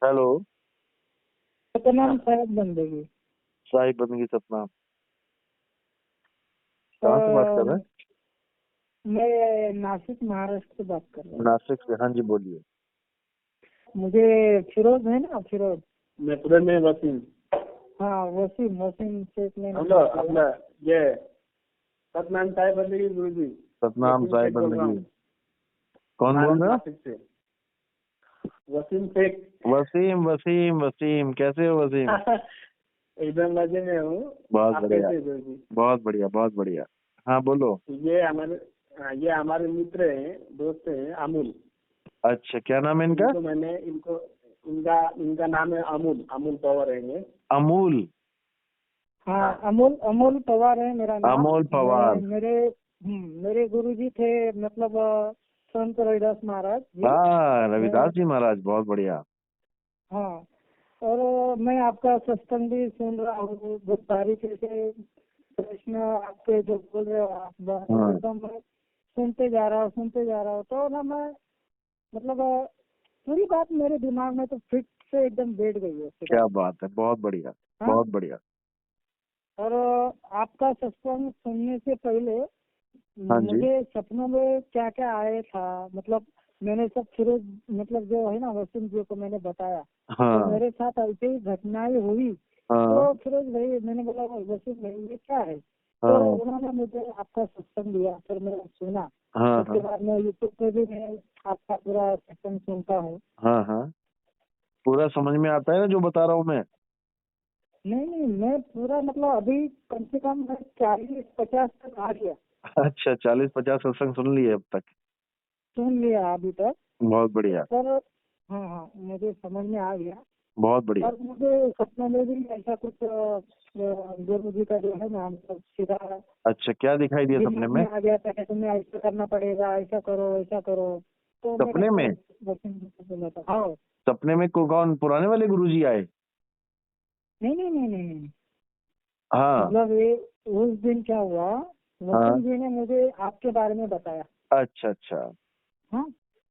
Hello. Satnam साहब बंदेगी। साहिब बंदगी सतनाम। अ, कहाँ से बात कर रहे हैं? मैं नासिक महाराष्ट्र से बात कर रहा हूँ। नासिक से। हाँ जी, बोलिए। मुझे फिरोज है ना, फिरोज। मैं पूरे में वसीम। हाँ, वसीम वसीम शेख ने हेलो अपना ये सतनाम साहिब बंदगी गुरु जी। सतनाम वसीम साहिब शेख बोल रहा बंदगी। हूँ कौन बोल रहे हो? नासिक से। वसीम शेख। वसीम वसीम वसीम, कैसे हो वसीम? एकदम मजे में हूँ। बहुत आप बढ़िया। कैसे हैं गुरु जी? बहुत बढ़िया, बहुत बढ़िया। हाँ, बोलो। ये हमारे ये हमारे मित्र हैं, दोस्त हैं, अमूल। अच्छा, क्या नाम है इनका? इनको मैंने इनको इनका इनका नाम है अमूल। अमूल पवार है ये। अमूल। हाँ, अमोल अमोल पवार है मेरा नाम। अमोल पवार। मेरे गुरुजी थे, मतलब संत रविदास महाराज जी। हाँ, रविदास मैं जी महाराज, बहुत बढ़िया। हाँ, और मैं आपका सत्संग भी सुन रहा हूँ। बहुत तरीके से प्रश्न आपके जो बोल रहे हो आप, हाँ, एकदम मैं सुनते जा रहा हूँ तो ना मैं, मतलब पूरी बात मेरे दिमाग में तो फिट से एकदम बैठ गई है उसके बाद। क्या बात है, बहुत बढ़िया। हाँ, बहुत बढ़िया। और आपका सत्संग सुनने से पहले हाँ जी। मुझे सपनों में क्या क्या आया था, मतलब मैंने सब फिरोज, मतलब जो है ना वसीम जी को मैंने बताया तो हाँ मेरे साथ ऐसे ही घटनाएं हुई। हाँ तो फिरोज भाई, मैंने बोला वसीम भाई ये क्या है, तो हाँ उन्होंने मुझे आपका सत्संग दिया, फिर मैंने सुना। हाँ उसके हाँ बाद मैं यूट्यूब पे भी मैं आपका पूरा सत्संग सुनता हूँ। हाँ हाँ। पूरा समझ में आता है ना जो बता रहा हूँ मैं? नहीं नहीं, मैं पूरा मतलब अभी कम से कम मैं 40-50 तक आ गया, अच्छा, 40-50 सत्संग सुन लिए अब तक। सुन लिया अभी तक। बहुत बढ़िया। पर हाँ हाँ, मुझे समझ में आ गया। बहुत बढ़िया। और मुझे सपनों में भी ऐसा कुछ गुरु जी का जो है ना, मतलब सीधा अच्छा, क्या दिखाई दिया सपने दिमाग में? में आ गया था कि तुम्हें ऐसा करना पड़ेगा, ऐसा करो ऐसा करो। तो मैंने सपने में? फिर वकील जी को बोला था। हाँ, सपने में कौन, पुराने वाले गुरुजी आए? नहीं नहीं नहीं नहीं नहीं, हाँ मतलब ये उस दिन क्या हुआ, हाँ। वकील जी ने मुझे आपके बारे में बताया। अच्छा अच्छा। हाँ,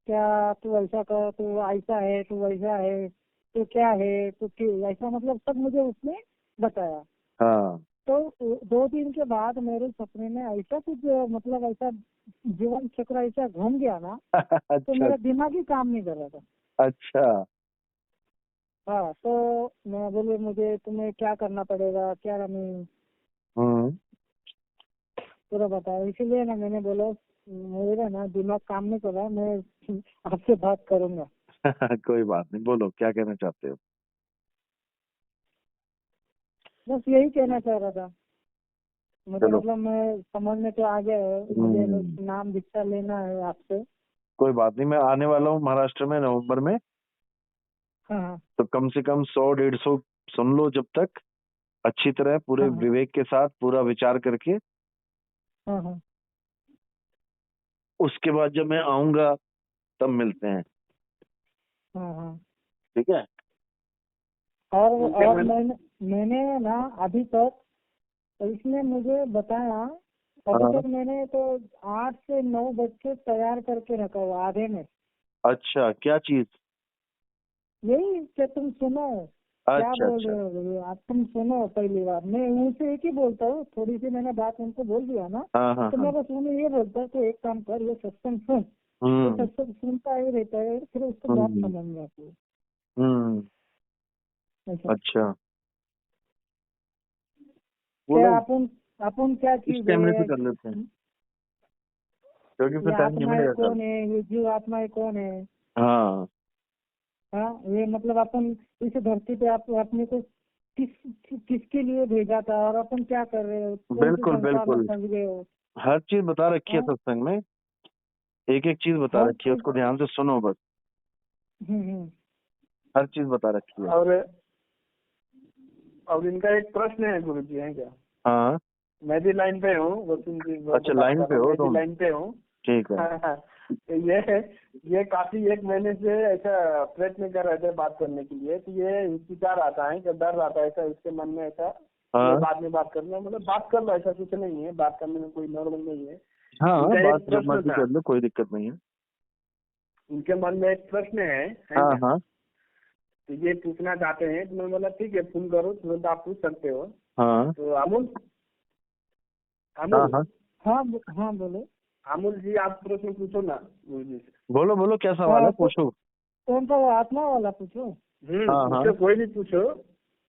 क्या तू ऐसा कर, तू ऐसा है, तू वैसा है, तू क्या है, तू ऐसा, मतलब सब मुझे उसने बताया। हाँ। तो 2 दिन के बाद मेरे सपने में ऐसा कुछ, मतलब ऐसा जीवन चक्र ऐसा घूम गया ना, तो अच्छा मेरा दिमाग ही काम नहीं कर रहा था। अच्छा। हाँ, तो मैं बोले मुझे तुम्हें क्या करना पड़ेगा, क्या नहीं, हम्म। पूरा बताया। इसीलिए ना मैंने बोला मेरा ना दिमाग काम नहीं कर रहा, मैं आपसे बात करूंगा। कोई बात नहीं, बोलो क्या कहना चाहते हो? बस यही कहना चाह रहा था। मुझे चलो। मतलब मैं समझ में तो आ गया है, मुझे बस हम्म। नाम दीक्षा लेना है आपसे। कोई बात नहीं, मैं आने वाला हूँ महाराष्ट्र में नवंबर में। हाँ हाँ तो कम से कम 100-150 सुन लो जब तक, अच्छी तरह पूरे हाँ हाँ विवेक के साथ पूरा विचार करके। हाँ हाँ उसके बाद जब मैं आऊंगा तब मिलते हैं। हाँ हाँ। ठीक है। उनके और मन मैंने ना अभी तक, तो इसने मुझे बताया, अभी हाँ। तक मैंने तो 8 से 9 बच्चे तैयार करके रखा हुआ आधे में। अच्छा, क्या चीज? यही कि तुम सुनो, क्या अच्छा बोल अच्छा। रहे हो भैया, आप तुम सुनो। पहली बार मैं उनसे एक ही बोलता हूँ, थोड़ी सी मैंने बात उनको बोल दिया ना, हाँ हाँ तो हाँ। मैं बस उन्हें ये बोलता हूँ कि एक काम कर, ये सत्संग सुन। ये हम्म सत्संग सुनता ही रहता है, फिर उसको बात हम्म समझ में आती है। हम्म। ऐसा अच्छा, क्या बोलो। अपन अपन क्या इस चीज कैमरे से है, कर लेते हैं, क्योंकि फिर ये टाइम लिमिट आत्माएं रहता है। कौन है, ये जीव आत्माएं कौन है। हाँ। हाँ, ये मतलब अपन इस धरती पे आप अपने को किस किसके लिए भेजा था, और अपन क्या कर रहे हो, कौन सी बिल्कुल संसार में बिल्कुल। फंस गए हो। हर चीज बता रखी है हाँ, सत्संग में। एक एक चीज बता हर रखी है, चीज। उसको ध्यान से सुनो बस। हम्म। हर चीज बता रखी है। और इनका एक प्रश्न है गुरु जी, है क्या? हाँ। मैं भी लाइन पे हूँ, वसीम जी अच्छा, बात लाइन कर पे रहा हूँ, हो मैं भी तुम? लाइन पे हूँ। ठीक है। हाँ हाँ। तो ये काफी 1 महीने से ऐसा प्रयत्न कर रहे थे बात करने के लिए, तो ये हिचकिचार आता है, जब डर आता है ऐसा इसके मन में, ऐसा ये हाँ बाद में बात करना, मतलब बात कर लो, ऐसा कुछ नहीं है, बात करने में कोई नॉर्मल नहीं है। हाँ, इनका बात एक जब प्रश्न मर्जी था, कर लो, कोई दिक्कत नहीं है। इनके मन में एक प्रश्न है हाँ क्या? हाँ। तो ये पूछना चाहते हैं। तो मैं बोला ठीक है, फोन करो, तुरंत आप पूछ सकते हो। हाँ तो अमूल हाँ अमूल हाँ, हाँ बोलो। अमूल जी, आप प्रश्न पूछो ना गुरु जी से। बोलो बोलो, क्या सवाल है, पूछो। कौन सा, वो आत्मा वाला पूछो। हाँ पूछो, कोई भी पूछो।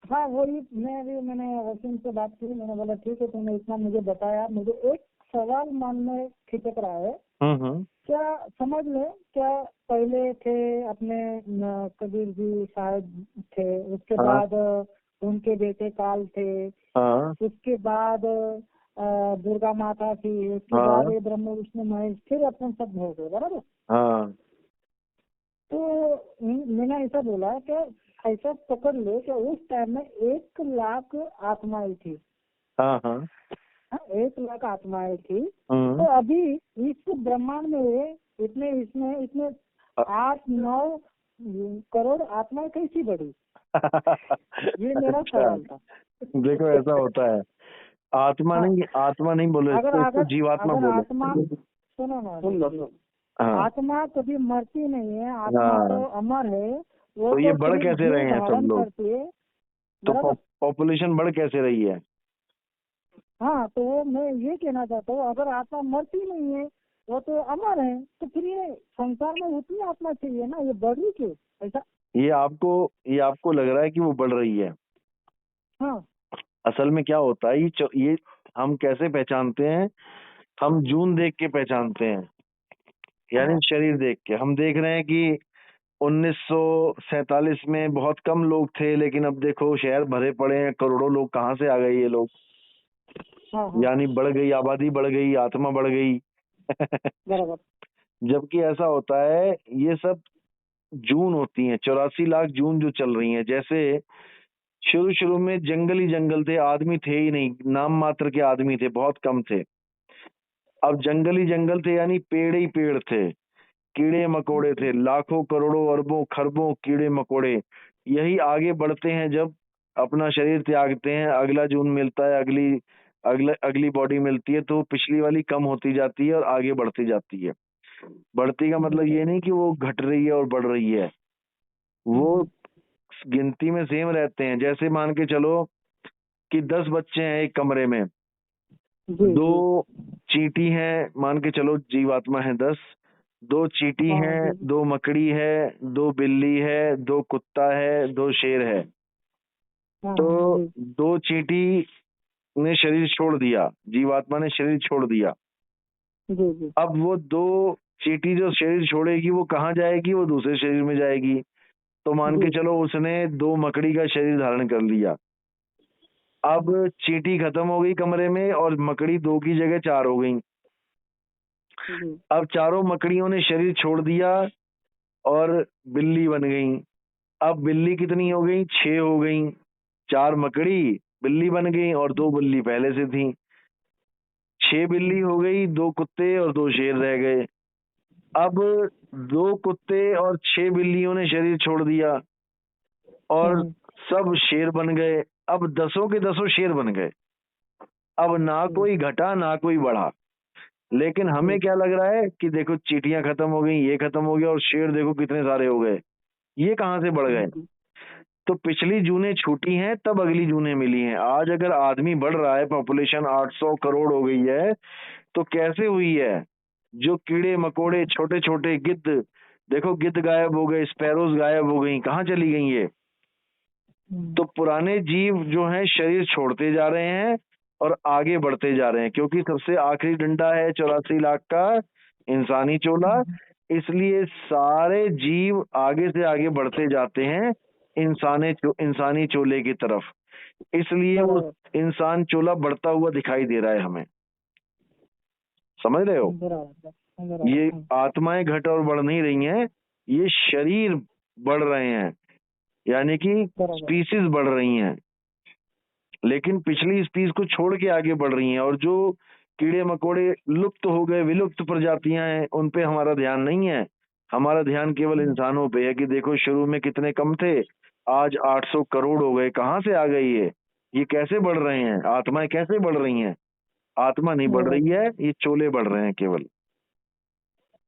हाँ वही, मैंने वसीम से बात की, मैंने बोला ठीक है, तुमने इतना मुझे बताया, मुझे एक सवाल मन में खिटक रहा है। हम्म। क्या समझ ले, क्या पहले थे अपने कबीर जी शायद थे, उसके हाँ। बाद उनके बेटे काल थे, हाँ उसके बाद दुर्गा माता थी, उसके हाँ बाद ये ब्रह्म विष्णु महेश, फिर अपन सब हो गए, बराबर। हाँ तो मैंने ऐसा बोला कि ऐसा पकड़ लो कि उस टाइम में 1 लाख आत्माएं थी। हाँ हाँ। हाँ, 1 लाख आत्माएं थी। हम्म। तो अभी इस ब्रह्मांड में इतने इसमें इतने 8-9 करोड़ आत्माएं कैसी बढ़ी, ये मेरा अच्छा, सवाल था। देखो ऐसा होता है, आत्मा हाँ, नहीं, आत्मा नहीं बोलो अगर इसको, इसको अगर जीवात्मा अगर बोलो। आत्मा, सुनो ना, सुन लो, सुन। हाँ आत्मा कभी मरती नहीं है, आत्मा तो हाँ, अमर है। वो तो ये तो बढ़ सिर्फ कैसे रहे जीव हैं सब धारण लोग, करती है, तो बराबर। पॉपुलेशन बढ़ कैसे रही है? हाँ, तो वो मैं ये कहना चाहता हूँ, अगर आत्मा मरती नहीं है, वो तो अमर है, तो फिर ये संसार में उतनी आत्मा चाहिए ना, ये बढ़ रही क्यों ऐसा? ये आपको लग रहा है कि वो बढ़ रही है। हाँ असल में क्या होता है, ये हम कैसे पहचानते हैं? हम जून देख के पहचानते हैं, यानी हाँ शरीर देख के। हम देख रहे हैं कि 1947 में बहुत कम लोग थे, लेकिन अब देखो शहर भरे पड़े हैं, करोड़ों लोग कहाँ से आ गए ये लोग। हाँ हाँ, यानी बढ़ गई आबादी, बढ़ गई आत्मा, बढ़ गई। बराबर। जबकि ऐसा होता है, ये सब जून होती हैं, 84 लाख जून जो चल रही हैं। जैसे शुरू शुरू में जंगल ही जंगल थे, आदमी थे ही नहीं, नाम मात्र के आदमी थे, बहुत कम थे। अब जंगल ही जंगल थे, यानी पेड़ ही पेड़ थे, कीड़े मकोड़े थे, लाखों करोड़ों अरबों खरबों कीड़े मकोड़े। यही आगे बढ़ते हैं, जब अपना शरीर त्यागते हैं, अगला जून मिलता है, अगली बॉडी मिलती है, तो पिछली वाली कम होती जाती है और आगे बढ़ती जाती है। बढ़ती का मतलब ये नहीं कि वो घट रही है और बढ़ रही है, वो गिनती में सेम रहते हैं। जैसे मान के चलो कि 10 बच्चे हैं एक कमरे में, जी 2 चींटी हैं, मान के चलो जीवात्मा है 10, 2 चींटी हाँ हैं, जी 2 मकड़ी है, 2 बिल्ली है, 2 कुत्ता है, 2 शेर है। हाँ तो जी 2 चींटी ने शरीर छोड़ दिया, जीवात्मा ने शरीर छोड़ दिया। जी जी अब वो 2 चींटी जो शरीर छोड़ेगी, वो कहाँ जाएगी? वो दूसरे शरीर में जाएगी। तो मान के जी चलो उसने 2 मकड़ी का शरीर धारण कर लिया। अब चींटी खत्म हो गई कमरे में, और मकड़ी 2 की जगह 4 हो गई। जी अब चारों मकड़ियों ने शरीर छोड़ दिया और बिल्ली बन गई। अब बिल्ली कितनी हो गई? 6 हो गई। 4 मकड़ी बिल्ली बन गई और 2 बिल्ली पहले से थी। 6 बिल्ली हो गई, 2 कुत्ते और 2 शेर रह गए। अब 2 कुत्ते और 6 बिल्लियों ने शरीर छोड़ दिया और सब शेर बन गए। अब 10 के 10 शेर बन गए। अब ना कोई घटा ना कोई बढ़ा। लेकिन हमें क्या लग रहा है कि देखो चींटियां खत्म हो गई, ये खत्म हो गया, और शेर देखो कितने सारे हो गए, ये कहां से बढ़ गए? तो पिछली जूनें छूटी हैं, तब अगली जूनें मिली हैं। आज अगर आदमी बढ़ रहा है, पॉपुलेशन 800 करोड़ हो गई है, तो कैसे हुई है? जो कीड़े मकोड़े, छोटे छोटे गिद्ध, देखो गिद्ध गायब हो गए, स्पैरोज गायब हो गई, कहाँ चली गई ये? तो पुराने जीव जो हैं शरीर छोड़ते जा रहे हैं और आगे बढ़ते जा रहे हैं, क्योंकि सबसे आखिरी डंडा है 84 लाख का इंसानी चोला। इसलिए सारे जीव आगे से आगे बढ़ते जाते हैं इंसानी चोले की तरफ। इसलिए वो इंसान चोला बढ़ता हुआ दिखाई दे रहा है हमें। समझ रहे हो? ये आत्माएं घट और बढ़ नहीं रही हैं, ये शरीर बढ़ रहे हैं, यानी कि स्पीसीज बढ़ रही हैं, लेकिन पिछली स्पीस को छोड़ के आगे बढ़ रही हैं। और जो कीड़े मकोड़े लुप्त हो गए, विलुप्त प्रजातियां हैं, उन पे हमारा ध्यान नहीं है। हमारा ध्यान केवल इंसानों पे है कि देखो शुरू में कितने कम थे, आज 800 करोड़ हो गए, कहाँ से आ गए ये कैसे बढ़ रहे हैं? आत्माएं कैसे बढ़ रही हैं? आत्मा नहीं बढ़ रही है, ये चोले बढ़ रहे हैं केवल।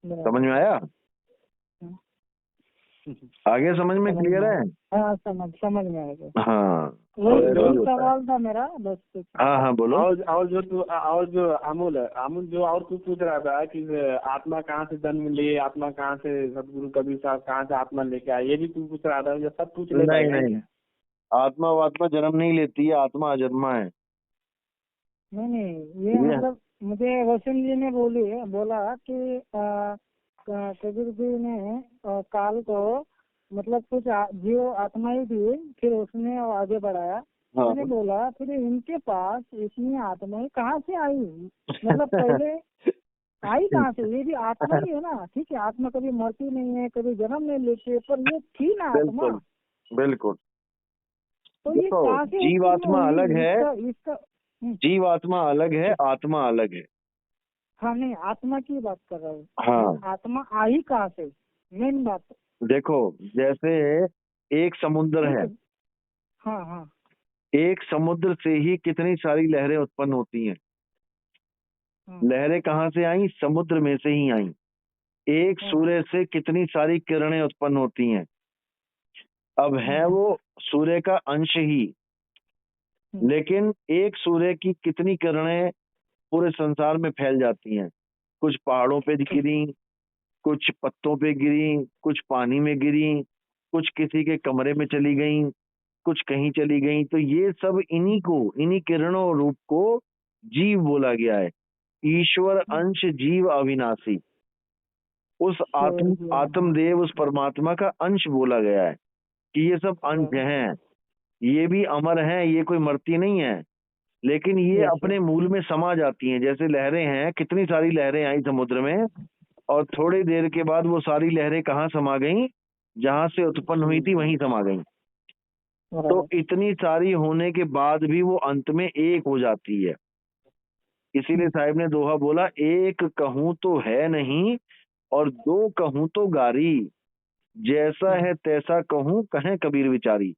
समझ में आया? आगे समझ में समझ क्लियर में है? हाँ, समझ में आ गया। हाँ, वही ऐसे ही वही होता है। सवाल था मेरा, बस कुछ। हाँ बोलो। और जो अमूल है, अमूल जो और तू पूछ रहा था कि आत्मा कहाँ से जन्म ली, आत्मा कहाँ से, सदगुरु कबीर साहब कहाँ से आत्मा लेके आए, ये भी तू पूछ रहा था, ये सब पूछ लेता है नहीं, क्या? आत्मा वात्मा जन्म नहीं लेती है, आत्मा अजन्मा है। नहीं, ये ये मतलब मुझे रोशन जी ने बोला कि कबीर जी ने काल को मतलब कुछ जीव आत्मा ही दी, फिर उसने आगे बढ़ाया। हाँ। मैंने बोला फिर इनके पास इतनी आत्माएं कहाँ से आई, मतलब पहले आई कहाँ से? ये भी आत्मा ही है ना। ठीक है, आत्मा कभी मरती नहीं है, कभी जन्म नहीं लेती, पर ये थी ना आत्मा। बिल्कुल बिल्कुल। तो ये देखो, कहाँ से जीवात्मा उत्पन्न अलग हुई, है, इसका जीवात्मा अलग है, आत्मा अलग है। हाँ नहीं, आत्मा की बात कर रहा हूँ। हाँ, आत्मा आई कहाँ से, मेन बात। देखो जैसे एक समुद्र ठीक है, है। हाँ हाँ एक समुद्र से ही कितनी सारी लहरें उत्पन्न होती हैं। हाँ लहरें कहाँ से आई? समुद्र में से ही आई। एक हाँ, सूर्य से कितनी सारी किरणें उत्पन्न होती हैं। अब है वो सूर्य का अंश ही, लेकिन एक सूर्य की कितनी किरणें पूरे संसार में फैल जाती हैं। कुछ पहाड़ों पे गिरी, कुछ पत्तों पे गिरी, कुछ पानी में गिरी, कुछ किसी के कमरे में चली गई, कुछ कहीं चली गई। तो ये सब इन्हीं किरणों रूप को जीव बोला गया है। ईश्वर अंश जीव अविनाशी, उस आत्मदेव, उस परमात्मा का अंश बोला गया है कि ये सब अंश हैं। ये भी अमर हैं, ये कोई मरती नहीं है, लेकिन ये अपने मूल में समा जाती हैं। जैसे लहरें हैं, कितनी सारी लहरें आई समुद्र में, और थोड़ी देर के बाद वो सारी लहरें कहाँ समा गईं? जहां से उत्पन्न हुई थी वहीं समा गईं। तो इतनी सारी होने के बाद भी वो अंत में एक हो जाती है। इसीलिए साहिब ने दोहा बोला, एक कहूं तो है नहीं और दो कहूं तो गारी, जैसा है तैसा कहूं कहें कबीर विचारी।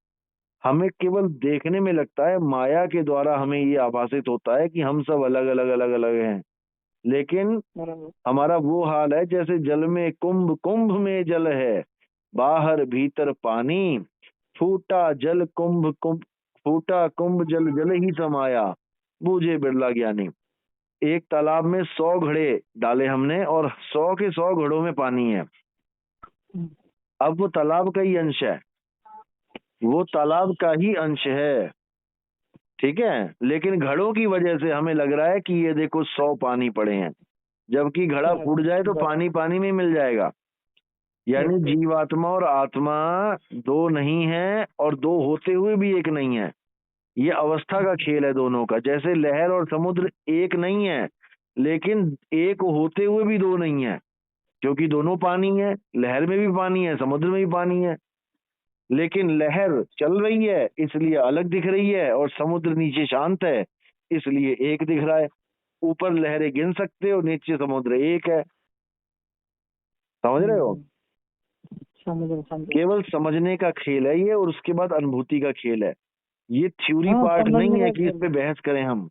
हमें केवल देखने में लगता है, माया के द्वारा हमें ये आभासित होता है कि हम सब अलग अलग अलग अलग हैं, लेकिन हमारा वो हाल है जैसे जल में कुंभ, कुंभ में जल है, बाहर भीतर पानी, फूटा जल कुंभ कुंभ, फूटा कुंभ जल जल ही समाया, बूझे बिरला ज्ञानी। एक तालाब में 100 घड़े डाले हमने और 100 के 100 घड़ों में पानी है। अब वो तालाब का ही अंश है, वो तालाब का ही अंश है, ठीक है, लेकिन घड़ों की वजह से हमें लग रहा है कि ये देखो 100 पानी पड़े हैं, जबकि घड़ा फूट जाए तो पानी पानी में मिल जाएगा। यानी जीवात्मा और आत्मा दो नहीं है, और दो होते हुए भी एक नहीं है। ये अवस्था का खेल है दोनों का। जैसे लहर और समुद्र एक नहीं है, लेकिन एक होते हुए भी दो नहीं है, क्योंकि दोनों पानी है। लहर में भी पानी है, समुद्र में भी पानी है, लेकिन लहर चल रही है इसलिए अलग दिख रही है, और समुद्र नीचे शांत है इसलिए एक दिख रहा है। ऊपर लहरें गिन सकते हो, नीचे समुद्र एक है। समझ रहे हो? केवल समझने का खेल है ये, और उसके बाद अनुभूति का खेल है। ये थ्योरी पार्ट नहीं है कि इस पे बहस करें हम।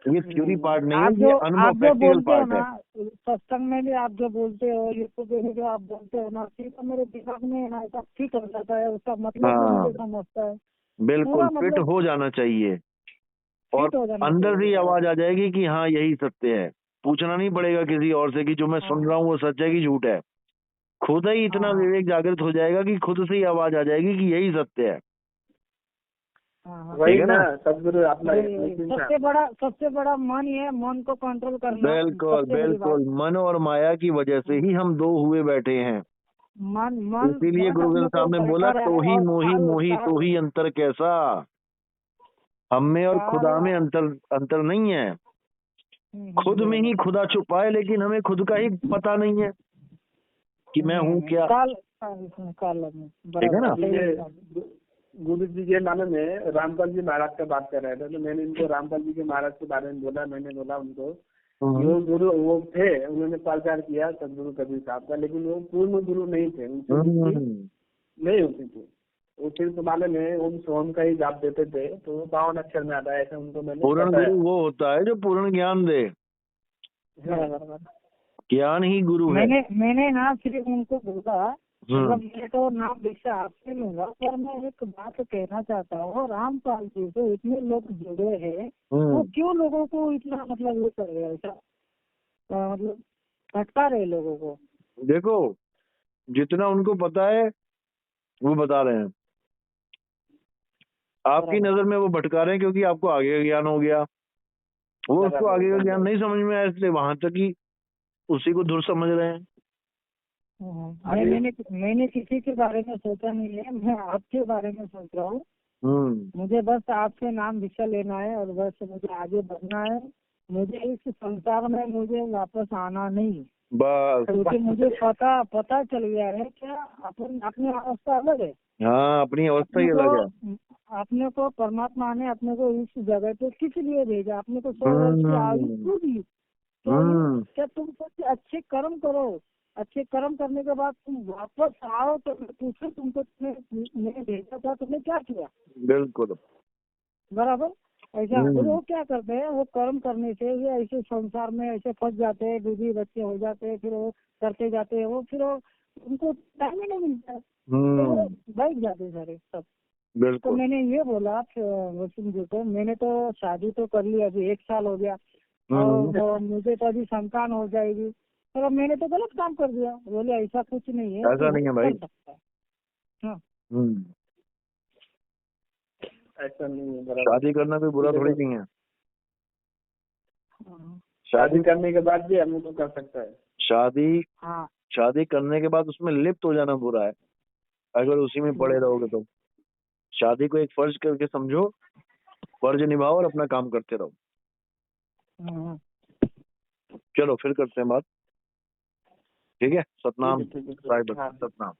ये थ्योरी पार्ट नहीं है, ये अनुभव प्रैक्टिकल पार्ट है। सत्संग में भी आप जो बोलते हो, यूट्यूब पे भी जो आप बोलते हो ना, सीधा मेरे दिमाग में ना ऐसा फिट हो जाता है, उसका मतलब भी मुझे समझता है। बिल्कुल फिट हो जाना चाहिए, और अंदर से आवाज आ जाएगी कि हाँ यही सत्य है। पूछना नहीं पड़ेगा किसी और से कि जो मैं सुन रहा हूँ वो सच है कि झूठ है। खुद ही इतना विवेक जागृत हो जाएगा कि खुद से ही आवाज आ जाएगी कि यही सत्य है। वही ना सदगुरु अपना सबसे बड़ा मन ही है, मन को कंट्रोल करना। बिल्कुल बिल्कुल, मन और माया की वजह से ही हम दो हुए बैठे हैं। मन इसीलिए गुरु ग्रंथ साहब ने बोला, तो ही मोही मोही तो ही अंतर कैसा। हम में और खुदा में अंतर नहीं है। खुद में ही खुदा छुपा है, लेकिन हमें खुद का ही पता नहीं है कि मैं हूँ क्या। ठीक है ना? गुरु जी के माने में रामपाल जी महाराज का बात कर रहे थे, तो मैंने इनको रामपाल जी के महाराज के बारे में बोला। मैंने बोला उनको, वो गुरु वो थे, उन्होंने प्रचार किया सदगुरु कबीर साहब का, लेकिन वो पूर्ण गुरु नहीं थे, उनसे नहीं होती थी। वो सिर्फ माने में ओम सोम का ही जाप देते थे, तो वो 52 अक्षर में आता है, ऐसा उनको मैंने पूर्ण गुरु वो होता है जो पूर्ण ज्ञान दे। ज्ञान ही गुरु है। मैंने ना सिर्फ उनको बोला मतलब मैं तो नाम भिक्षा आपसे लूंगा, पर मैं एक बात कहना चाहता हूँ, रामपाल जी से इतने लोग जुड़े हैं, वो क्यों लोगों को इतना मतलब ये कर रहे हैं, ऐसा मतलब भटका रहे लोगों को? देखो, जितना उनको पता है वो बता रहे हैं। आपकी नजर में वो भटका रहे हैं क्योंकि आपको आगे का ज्ञान हो गया, वो उसको आगे का ज्ञान नहीं समझ में आया, इसलिए वहां तक ही उसी को धुर समझ रहे हैं। मैंने किसी के बारे में सोचा नहीं है, मैं आपके बारे में सोच रहा हूँ। मुझे बस आपसे नाम भिक्षा लेना है और बस मुझे आगे बढ़ना है। मुझे इस संसार में मुझे वापस आना नहीं, बस। क्योंकि मुझे पता चल गया है क्या अपनी अवस्था अलग है। हाँ, अपनी अवस्था ही अलग है। अपने को परमात्मा ने अपने को इस जगह पे किस लिए भेजा? अपने को 100 वर्ष की आयु क्यों दी? क्या तुम कुछ अच्छे कर्म करो, अच्छे कर्म करने के बाद तुम वापस आओ तो पूछो तुमको मैंने भेजा था, तुमने क्या किया? बिल्कुल बराबर ऐसा। फिर वो क्या करते हैं, वो कर्म करने से ये ऐसे संसार में ऐसे फंस जाते हैं, बीवी बच्चे हो जाते हैं, फिर वो करते जाते हैं, वो फिर उनको टाइम ही नहीं मिलता है, तो वो बैठ जाते हैं सारे सब। तो मैंने ये बोला वसीम जी को, मैंने तो शादी तो कर ली, अभी 1 साल हो गया और मुझे तो अभी संतान हो जाएगी, पर मैंने तो गलत काम कर दिया। बोले ऐसा कुछ नहीं है, ऐसा नहीं है भाई। हाँ ऐसा नहीं है। शादी करना कोई बुरा थोड़ी नहीं है। शादी करने के बाद भी हम तो कर सकता है। शादी करने के बाद उसमें लिप्त हो जाना बुरा है, अगर उसी में पड़े रहोगे तो। शादी को एक फर्ज करके समझो, फर्ज निभाओ और अपना काम करते रहो। चलो फिर करते हैं बात, ठीक है? सतनाम साहिब, सतनाम।